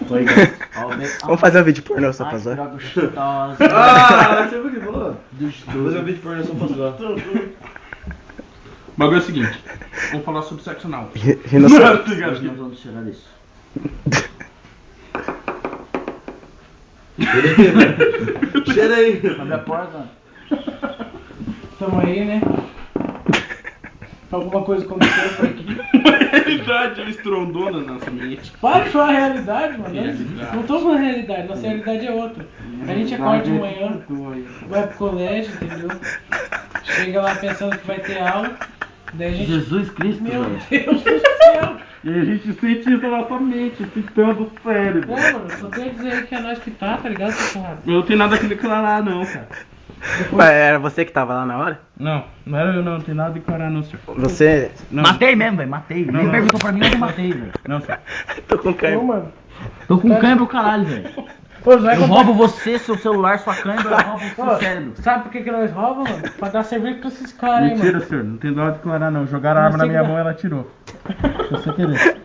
Foi, Vamos fazer um vídeo pornô só pra zoar. Ah, você viu o que falou? Fazer um vídeo pornô só pra zoar. O bagulho é o seguinte, vamos falar sobre sexo anal. Rinoceronte. Nós vamos chegar nisso. Cheira aí. Abre a porta. Tamo aí, né? Alguma coisa aconteceu por aqui. Uma realidade estrondona na nossa mente. Para de falar a realidade, mano. Realidade. Não tô falando a realidade, nossa realidade é outra. A gente acorda de manhã, vai pro colégio, entendeu? Chega lá pensando que vai ter aula. Daí a gente. Jesus Cristo, Meu velho. Deus do céu! E a gente sente isso na nossa mente, ficando sério. É, mano, só tenho a dizer aí que é nós que tá ligado, seu porrada? Eu não tenho nada a declarar não, cara. Mas era você que tava lá na hora? Não era eu não tenho nada a declarar não, senhor. Você... Não. Matei mesmo, velho, matei. Nem não. perguntou pra mim, mas eu matei, velho. Não, senhor. Tô com Ô, cãibra. mano. Tô com câimbra pro caralho, velho. Pô, vai Eu roubo você, seu celular, sua câimbra, eu roubo o seu cérebro. Sabe por que nós roubamos, mano? Pra dar serviço pra esses caras aí, Mentira, mano. senhor. Não tem nada a declarar não. Jogaram a arma na Você minha que- mão e ela atirou. Foi sem querer.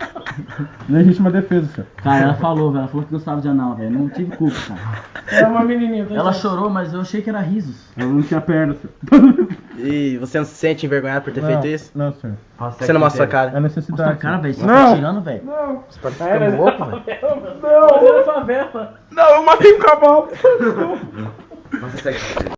Legítima defesa, senhor. Cara, ela falou, velho. Ela falou que gostava de anal, velho. Não tive culpa, cara. É uma menininha. tô Ela dizendo. chorou, mas eu achei que era risos. Ela não tinha perna, senhor. E você não se sente envergonhado por ter feito isso? Não, senhor. Você não mostra a É cara. Nossa, necessidade. cara, velho. Você Não. tá tirando, velho. Não. Você pode Era ficar louco, velho. Não, era favela. Não, eu matei um cavalo. Nossa,